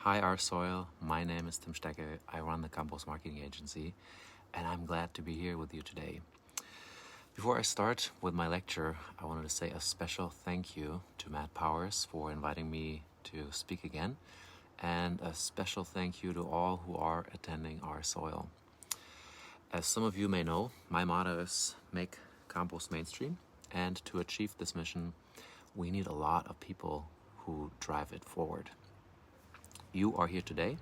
Hi, our soil. My name is Tim Stecker. I run the Compost Marketing Agency, and I'm glad to be here with you today. Before I start with my lecture, I wanted to say a special thank you to Matt Powers for inviting me to speak again, and a special thank you to all who are attending our soil. As some of you may know, my motto is make compost mainstream, and to achieve this mission, we need a lot of people who drive it forward. You are here today,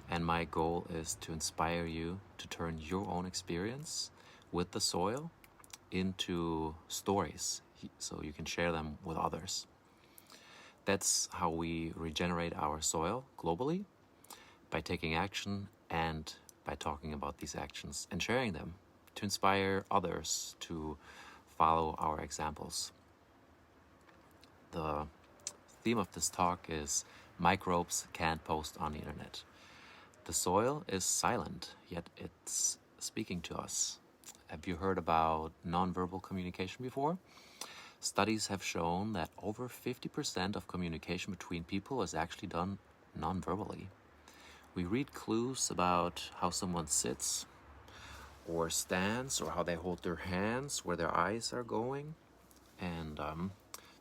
and my goal is to inspire you to turn your own experience with the soil into stories so you can share them with others. That's how we regenerate our soil globally, by taking action and by talking about these actions and sharing them to inspire others to follow our examples. The theme of this talk is Microbes can't post on the internet. The soil is silent, yet it's speaking to us. Have you heard about nonverbal communication before? Studies have shown that over 50% of communication between people is actually done nonverbally. We read clues about how someone sits or stands, or how they hold their hands, where their eyes are going, and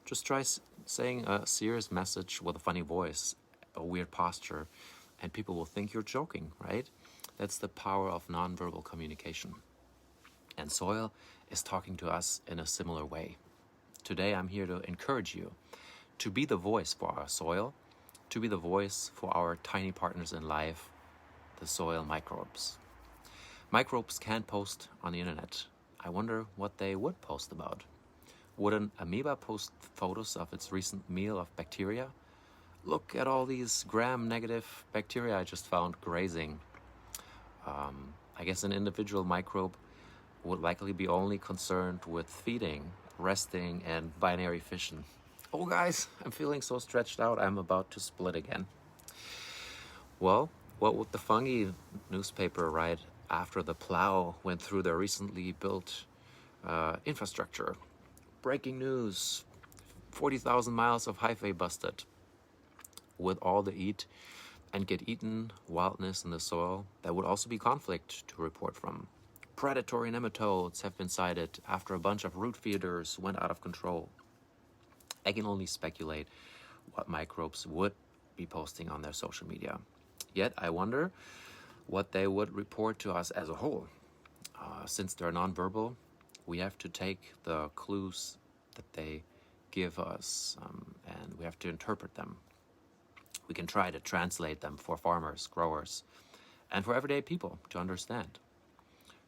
just try saying a serious message with a funny voice, a weird posture, and people will think you're joking, right? That's the power of nonverbal communication. And soil is talking to us in a similar way. Today I'm here to encourage you to be the voice for our soil, to be the voice for our tiny partners in life, the soil microbes. Microbes can't post on the internet. I wonder what they would post about. Would an amoeba post photos of its recent meal of bacteria? Look at all these gram-negative bacteria I just found grazing. I guess an individual microbe would likely be only concerned with feeding, resting, and binary fission. Oh guys, I'm feeling so stretched out, I'm about to split again. Well, what would the fungi newspaper write after the plow went through their recently built infrastructure? Breaking news, 40,000 miles of highway busted. With all the eat and get eaten wildness in the soil, there would also be conflict to report from. Predatory nematodes have been sighted after a bunch of root feeders went out of control. I can only speculate what microbes would be posting on their social media. Yet I wonder what they would report to us as a whole. Since they're nonverbal, we have to take the clues that they give us and we have to interpret them. We can try to translate them for farmers, growers, and for everyday people to understand.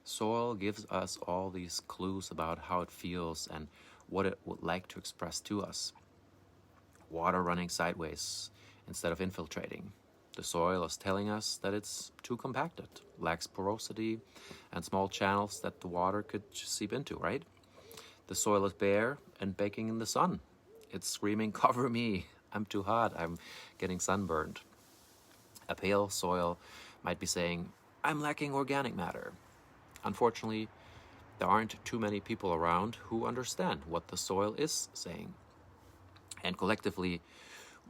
Soil gives us all these clues about how it feels and what it would like to express to us. Water running sideways instead of infiltrating. The soil is telling us that it's too compacted, lacks porosity, and small channels that the water could seep into, right? The soil is bare and baking in the sun. It's screaming, cover me, I'm too hot, I'm getting sunburned. A pale soil might be saying, I'm lacking organic matter. Unfortunately, there aren't too many people around who understand what the soil is saying. And collectively,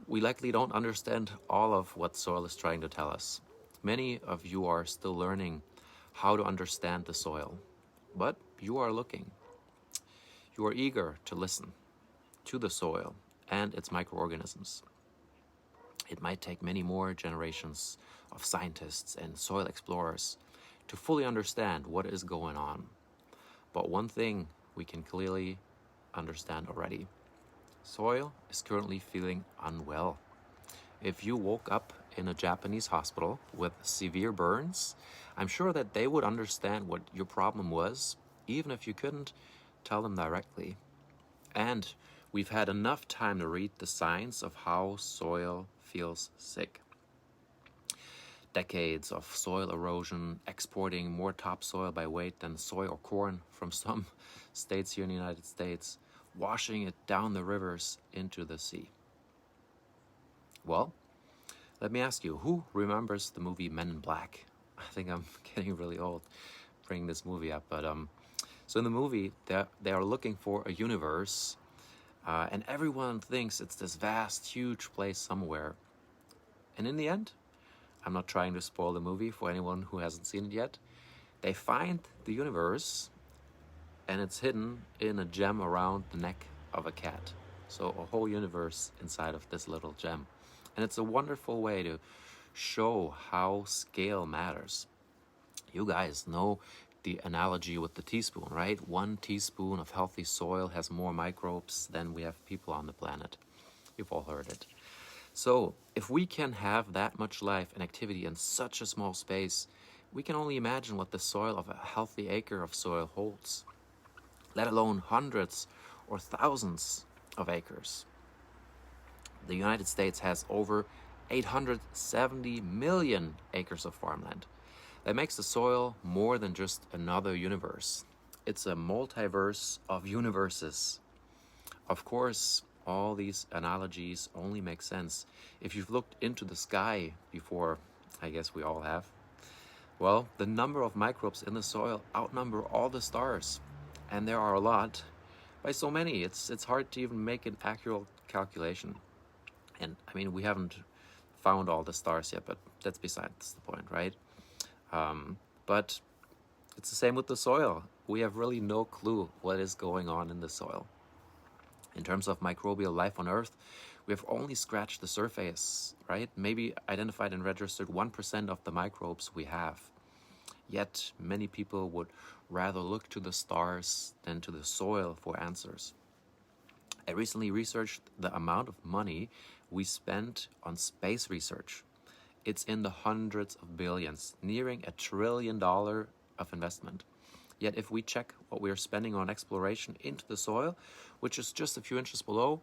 we likely don't understand all of what soil is trying to tell us. Many of you are still learning how to understand the soil, but you are looking. You are eager to listen to the soil and its microorganisms. It might take many more generations of scientists and soil explorers to fully understand what is going on. But one thing we can clearly understand already. Soil is currently feeling unwell. If you woke up in a Japanese hospital with severe burns, I'm sure that they would understand what your problem was, even if you couldn't tell them directly. And we've had enough time to read the signs of how soil feels sick. Decades of soil erosion, exporting more topsoil by weight than soy or corn from some states here in the United States, washing it down the rivers into the sea. Well, let me ask you, who remembers the movie Men in Black? I think I'm getting really old bringing this movie up, but so in the movie, they are looking for a universe, and everyone thinks it's this vast, huge place somewhere. And in the end, I'm not trying to spoil the movie for anyone who hasn't seen it yet, they find the universe and it's hidden in a gem around the neck of a cat. So a whole universe inside of this little gem. And it's a wonderful way to show how scale matters. You guys know the analogy with the teaspoon, right? 1 teaspoon of healthy soil has more microbes than we have people on the planet. You've all heard it. So if we can have that much life and activity in such a small space, we can only imagine what the soil of a healthy acre of soil holds, let alone hundreds or thousands of acres. The United States has over 870 million acres of farmland. That makes the soil more than just another universe. It's a multiverse of universes. Of course, all these analogies only make sense if you've looked into the sky before. I guess we all have. Well, the number of microbes in the soil outnumber all the stars. And there are a lot, by so many, it's hard to even make an accurate calculation. And I mean, we haven't found all the stars yet, but that's besides the point, right? But it's the same with the soil. We have really no clue what is going on in the soil. In terms of microbial life on Earth, we have only scratched the surface, right? Maybe identified and registered 1% of the microbes we have. Yet many people would rather look to the stars than to the soil for answers. I recently researched the amount of money we spent on space research. It's in the hundreds of billions, nearing $1 trillion of investment. Yet if we check what we are spending on exploration into the soil, which is just a few inches below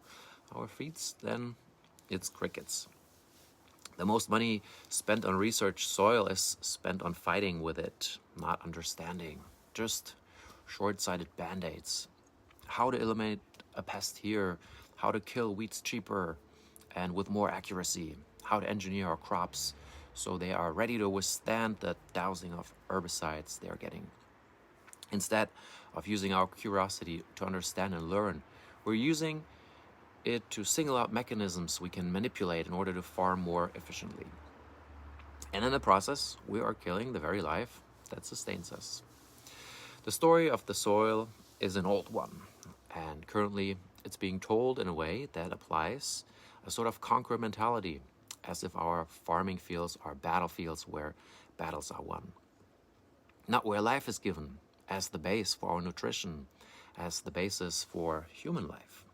our feet, then it's crickets. The most money spent on research soil is spent on fighting with it, not understanding, just short-sighted band-aids. How to eliminate a pest here, how to kill weeds cheaper and with more accuracy, how to engineer our crops so they are ready to withstand the dousing of herbicides they are getting. Instead of using our curiosity to understand and learn, we're using it to single out mechanisms we can manipulate in order to farm more efficiently. And in the process, we are killing the very life that sustains us. The story of the soil is an old one, and currently it's being told in a way that applies a sort of conqueror mentality, as if our farming fields are battlefields where battles are won. Not where life is given as the base for our nutrition, as the basis for human life.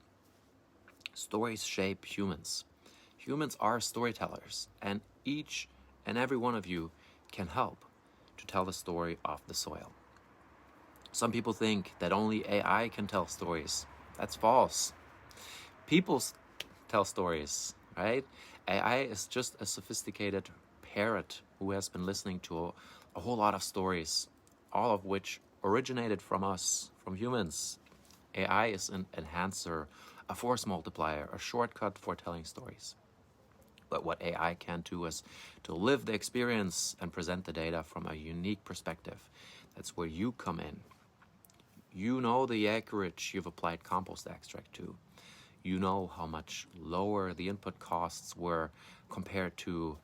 Stories shape humans. Humans are storytellers, and each and every one of you can help to tell the story of the soil. Some people think that only AI can tell stories. That's false. People tell stories, right? AI is just a sophisticated parrot who has been listening to a whole lot of stories, all of which originated from us, from humans. AI is an enhancer, a force multiplier, a shortcut for telling stories. But what AI can do is to live the experience and present the data from a unique perspective. That's where you come in. You know the acreage you've applied compost extract to. You know how much lower the input costs were compared to,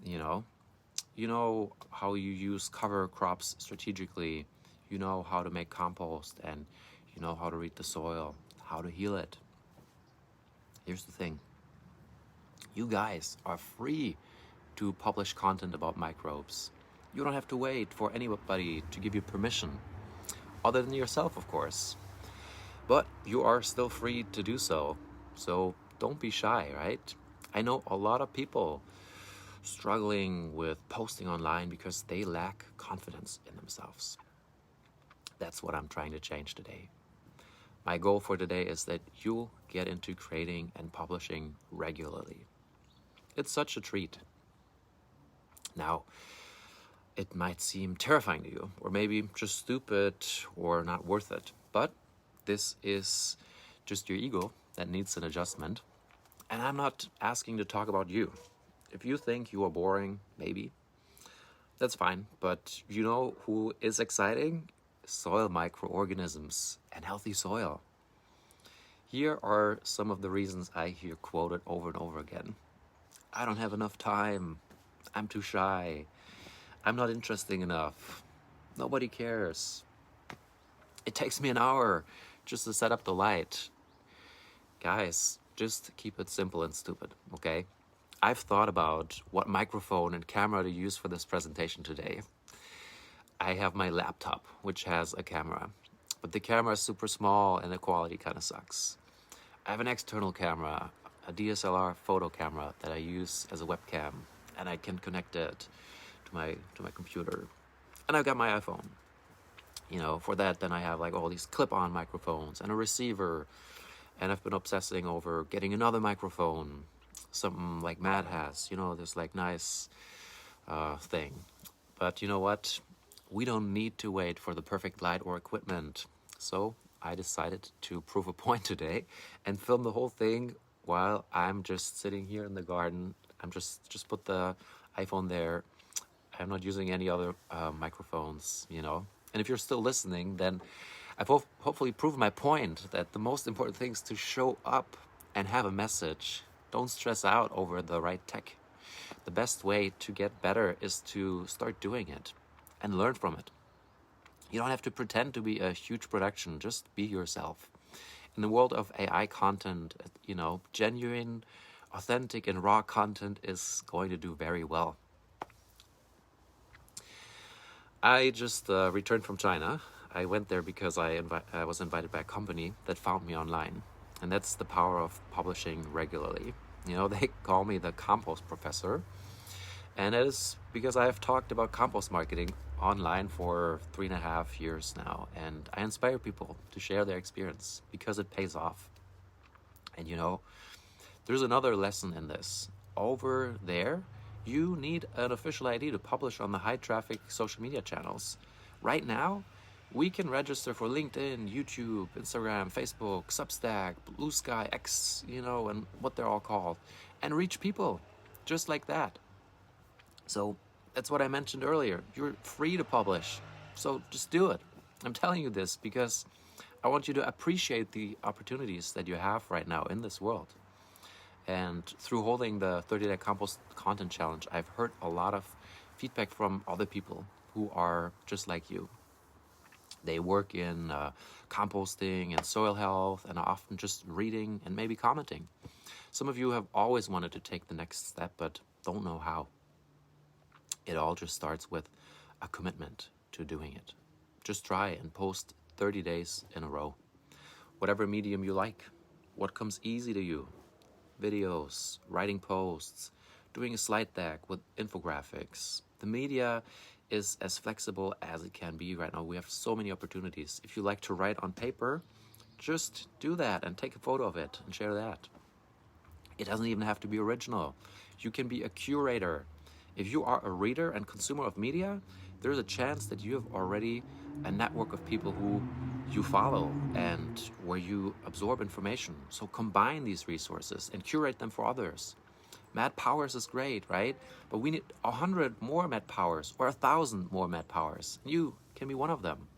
you know how you use cover crops strategically. You know how to make compost, and you know how to read the soil, how to heal it. Here's the thing. You guys are free to publish content about microbes. You don't have to wait for anybody to give you permission, other than yourself, of course. But you are still free to do so. So don't be shy, right? I know a lot of people struggling with posting online because they lack confidence in themselves. That's what I'm trying to change today. My goal for today is that you'll get into creating and publishing regularly. It's such a treat. Now, it might seem terrifying to you, or maybe just stupid or not worth it. But this is just your ego that needs an adjustment. And I'm not asking to talk about you. If you think you are boring, maybe, that's fine. But you know who is exciting? Soil microorganisms and healthy soil. Here are some of the reasons I hear quoted over and over again. I don't have enough time. I'm too shy. I'm not interesting enough. Nobody cares. It takes me an hour just to set up the light. Guys, just keep it simple and stupid, okay? I've thought about what microphone and camera to use for this presentation today. I have my laptop, which has a camera, but the camera is super small and the quality kind of sucks. I have an external camera, a DSLR photo camera that I use as a webcam, and I can connect it to my computer. And I've got my iPhone. For that, then I have like all these clip-on microphones and a receiver, and I've been obsessing over getting another microphone, something like Matt has, this like nice thing. But you know what? We don't need to wait for the perfect light or equipment. So I decided to prove a point today and film the whole thing while I'm just sitting here in the garden. I'm just put the iPhone there. I'm not using any other microphones, And if you're still listening, then I've hopefully proved my point that the most important thing is to show up and have a message. Don't stress out over the right tech. The best way to get better is to start doing it and learn from it. You don't have to pretend to be a huge production. Just be yourself. In the world of AI content, genuine, authentic, and raw content is going to do very well. I just returned from China. I went there because I was invited by a company that found me online. And that's the power of publishing regularly. They call me the Compost Professor. And it is because I have talked about compost marketing online for 3.5 years now. And I inspire people to share their experience because it pays off. And there's another lesson in this. Over there, you need an official ID to publish on the high traffic social media channels. Right now, we can register for LinkedIn, YouTube, Instagram, Facebook, Substack, Blue Sky, X, and what they're all called, and reach people just like that. So that's what I mentioned earlier. You're free to publish. So just do it. I'm telling you this because I want you to appreciate the opportunities that you have right now in this world. And through holding the 30-day Compost Content Challenge, I've heard a lot of feedback from other people who are just like you. They work in composting and soil health and are often just reading and maybe commenting. Some of you have always wanted to take the next step but don't know how. It all just starts with a commitment to doing it. Just try and post 30 days in a row. Whatever medium you like, what comes easy to you. Videos, writing posts, doing a slide deck with infographics. The media is as flexible as it can be right now. We have so many opportunities. If you like to write on paper, just do that and take a photo of it and share that. It doesn't even have to be original. You can be a curator. If you are a reader and consumer of media, there's a chance that you have already a network of people who you follow and where you absorb information. So combine these resources and curate them for others. Matt Powers is great, right? But we need 100 more Matt Powers or 1,000 more Matt Powers. You can be one of them.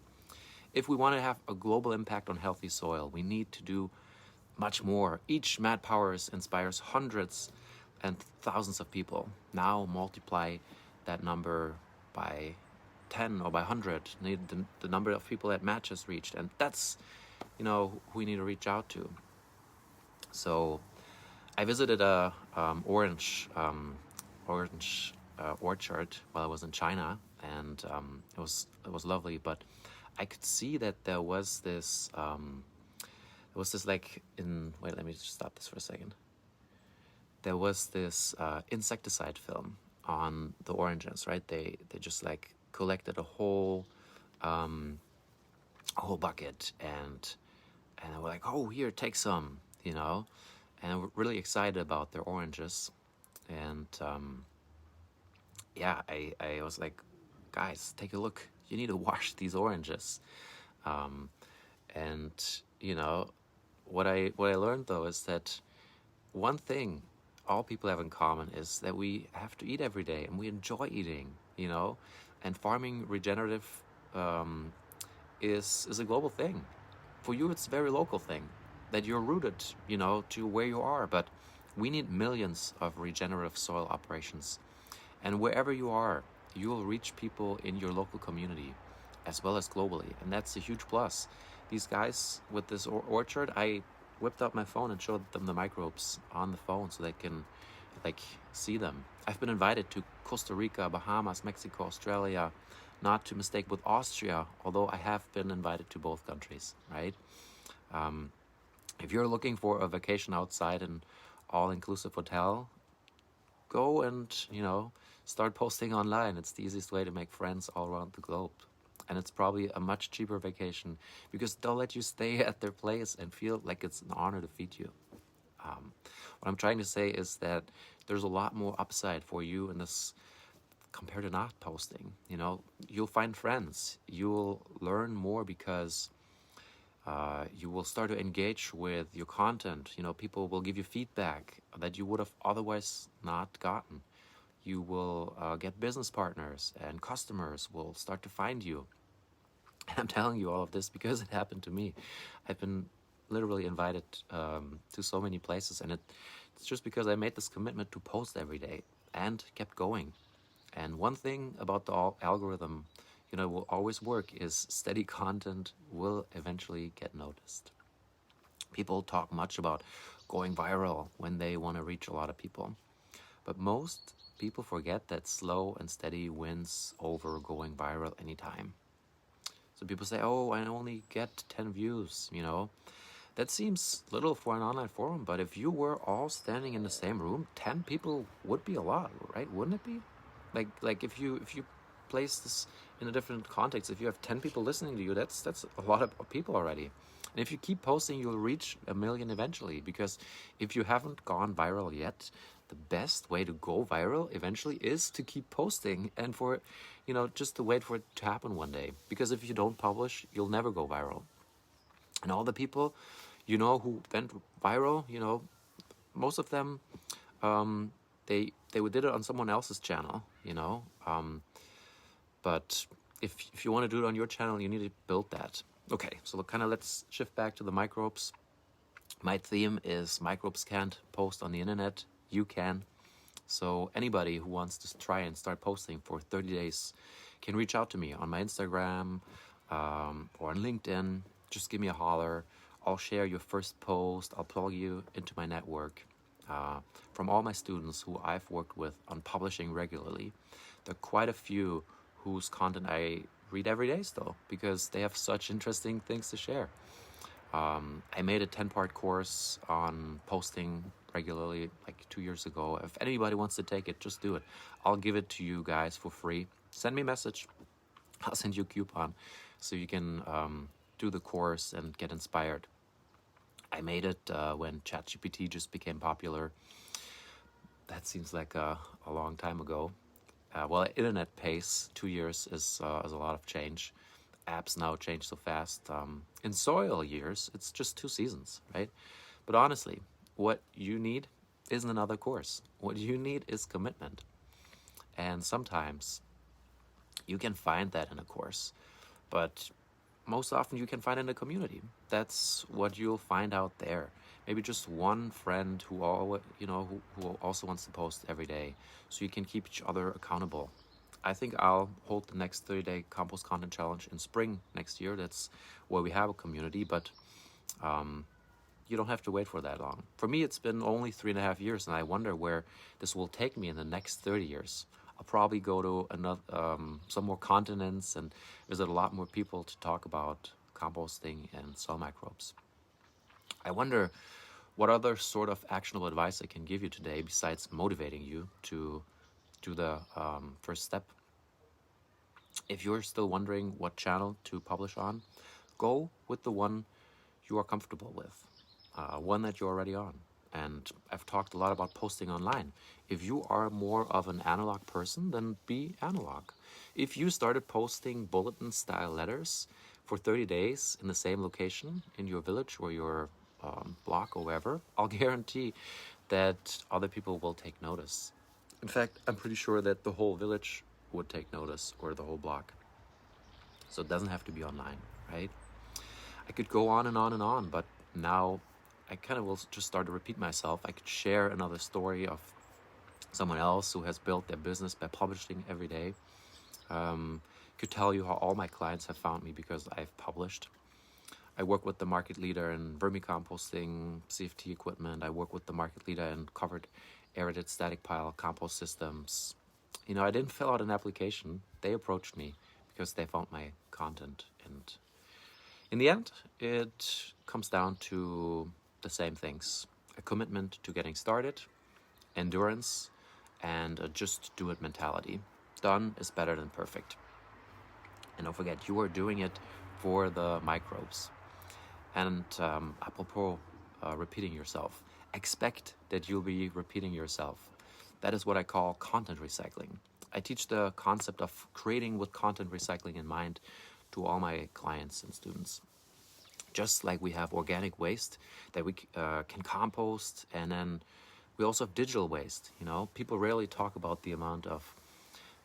If we want to have a global impact on healthy soil, we need to do much more. Each Matt Powers inspires hundreds and thousands of people. Now multiply that number by 10 or by 100, the number of people that Matt just reached. And that's, who we need to reach out to. So I visited a orange orchard while I was in China, and it was lovely. But I could see that there was this like wait, let me just stop this for a second. There was this insecticide film on the oranges, right? They just like collected a whole bucket and they were like, oh, here, take some, and we're really excited about their oranges. And I was like, guys, take a look. You need to wash these oranges. And what I learned though is that one thing all people have in common is that we have to eat every day and we enjoy eating, and farming regenerative is a global thing. For you, it's a very local thing that you're rooted, to where you are. But We need millions of regenerative soil operations. And wherever you are, you will reach people in your local community as well as globally. And that's a huge plus. These guys with this orchard, I whipped out my phone and showed them the microbes on the phone so they can see them. I've been invited to Costa Rica, Bahamas, Mexico, Australia, not to mistake with Austria, although I have been invited to both countries, right? If you're looking for a vacation outside an all-inclusive hotel, go and, start posting online. It's the easiest way to make friends all around the globe. And it's probably a much cheaper vacation because they'll let you stay at their place and feel like it's an honor to feed you. What I'm trying to say is that there's a lot more upside for you in this compared to not posting. You'll find friends. You'll learn more because you will start to engage with your content. People will give you feedback that you would have otherwise not gotten. You will get business partners, and customers will start to find you. And I'm telling you all of this because it happened to me. I've been literally invited to so many places, and it's just because I made this commitment to post every day and kept going. And one thing about the algorithm, will always work is steady content will eventually get noticed. People talk much about going viral when they want to reach a lot of people, but most people forget that slow and steady wins over going viral anytime. So people say, oh, I only get 10 views, That seems little for an online forum, but if you were all standing in the same room, 10 people would be a lot, right? Wouldn't it be? Like if you place this in a different context, if you have 10 people listening to you, that's a lot of people already. And if you keep posting, you'll reach 1 million eventually, because if you haven't gone viral yet, the best way to go viral eventually is to keep posting and for, just to wait for it to happen one day. Because if you don't publish, you'll never go viral. And all the people, who went viral, most of them, they did it on someone else's channel, but if you want to do it on your channel, you need to build that. Okay, so let's shift back to the microbes. My theme is microbes can't post on the internet. You can. So anybody who wants to try and start posting for 30 days can reach out to me on my Instagram or on LinkedIn. Just give me a holler. I'll share your first post. I'll plug you into my network. From all my students who I've worked with on publishing regularly, there are quite a few whose content I read every day still because they have such interesting things to share. I made a 10-part course on posting regularly like 2 years ago. If anybody wants to take it, just do it. I'll give it to you guys for free. Send me a message. I'll send you a coupon so you can do the course and get inspired. I made it when ChatGPT just became popular. That seems like a long time ago. Well, at internet pace, 2 years is a lot of change. Apps now change so fast. In soil years, it's just 2 seasons, right? But honestly, what you need isn't another course. What you need is commitment. And sometimes you can find that in a course, but most often you can find it in a community. That's what you'll find out there. Maybe just one friend who also wants to post every day, so you can keep each other accountable. I think I'll hold the next 30-day Compost Content Challenge in spring next year. That's where we have a community, but you don't have to wait for that long. For me, it's been only 3.5 years, and I wonder where this will take me in the next 30 years. I'll probably go to some more continents and visit a lot more people to talk about composting and soil microbes. I wonder what other sort of actionable advice I can give you today besides motivating you to do the first step. If you're still wondering what channel to publish on, go with the one you are comfortable with, one that you're already on. And I've talked a lot about posting online. If you are more of an analog person, then be analog. If you started posting bulletin-style letters for 30 days in the same location, in your village or your block or wherever, I'll guarantee that other people will take notice. In fact, I'm pretty sure that the whole village would take notice, or the whole block. So it doesn't have to be online, right? I could go on and on and on, but now I kind of will just start to repeat myself. I could share another story of someone else who has built their business by publishing every day. Could tell you how all my clients have found me because I've published. I work with the market leader in vermicomposting, CFT equipment. I work with the market leader in covered aerated static pile compost systems. You know, I didn't fill out an application. They approached me because they found my content. And in the end, it comes down to the same things: a commitment to getting started, endurance, and a just do it mentality. Done is better than perfect. And don't forget, you are doing it for the microbes. And apropos repeating yourself, expect that you'll be repeating yourself. That is what I call content recycling. I teach the concept of creating with content recycling in mind to all my clients and students. Just like we have organic waste that we can compost, and then we also have digital waste. You know, people rarely talk about the amount of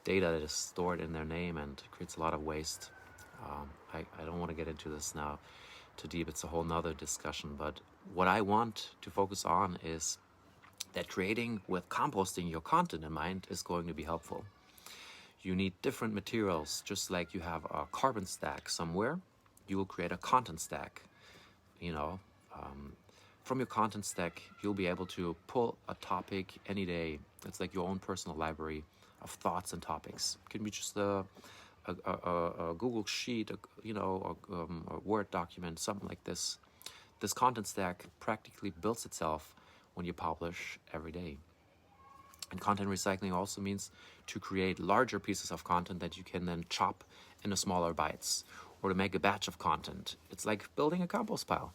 data that is stored in their name and creates a lot of waste. I don't want to get into this now too deep. It's a whole nother discussion. But what I want to focus on is that creating with composting your content in mind is going to be helpful. You need different materials. Just like you have a carbon stack somewhere, you will create a content stack. You know, from your content stack, you'll be able to pull a topic any day. It's like your own personal library of thoughts and topics. It can be just a Google sheet, a Word document, something like this. This content stack practically builds itself when you publish every day. And content recycling also means to create larger pieces of content that you can then chop into smaller bites, or to make a batch of content. It's like building a compost pile.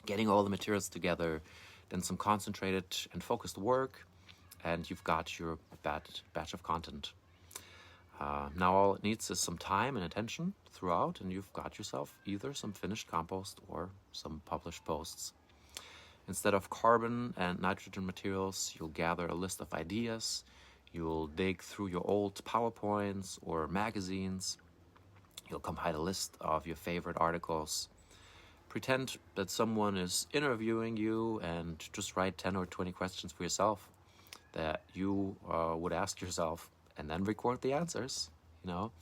Getting all the materials together, then some concentrated and focused work, and you've got your batch of content. Now all it needs is some time and attention throughout, and you've got yourself either some finished compost or some published posts. Instead of carbon and nitrogen materials, you'll gather a list of ideas. You'll dig through your old PowerPoints or magazines. You'll compile a list of your favorite articles. Pretend that someone is interviewing you and just write 10 or 20 questions for yourself that you would ask yourself, and then record the answers. You know,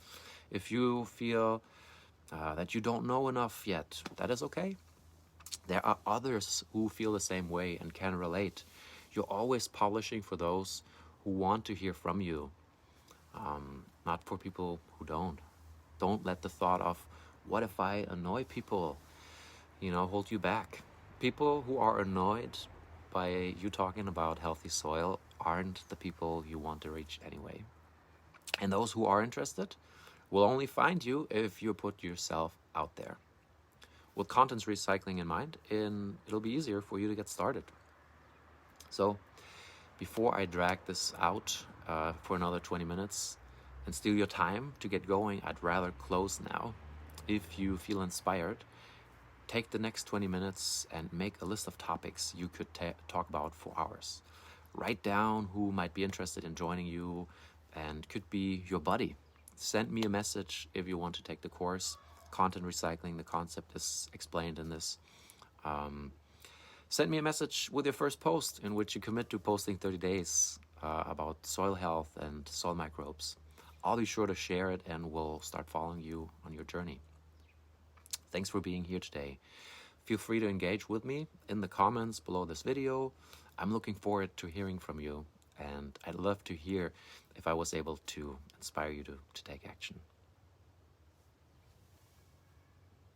if you feel that you don't know enough yet, that is okay. There are others who feel the same way and can relate. You're always publishing for those who want to hear from you, not for people who don't. Don't let the thought of, what if I annoy people, hold you back. People who are annoyed by you talking about healthy soil aren't the people you want to reach anyway. And those who are interested will only find you if you put yourself out there. With content recycling in mind, it'll be easier for you to get started. So, before I drag this out for another 20 minutes and steal your time to get going, I'd rather close now. If you feel inspired, take the next 20 minutes and make a list of topics you could talk about for hours. Write down who might be interested in joining you and could be your buddy. Send me a message if you want to take the course. Content recycling, the concept is explained in this. Send me a message with your first post in which you commit to posting 30 days about soil health and soil microbes. I'll be sure to share it and we'll start following you on your journey. Thanks for being here today. Feel free to engage with me in the comments below this video. I'm looking forward to hearing from you, and I'd love to hear if I was able to inspire you to take action.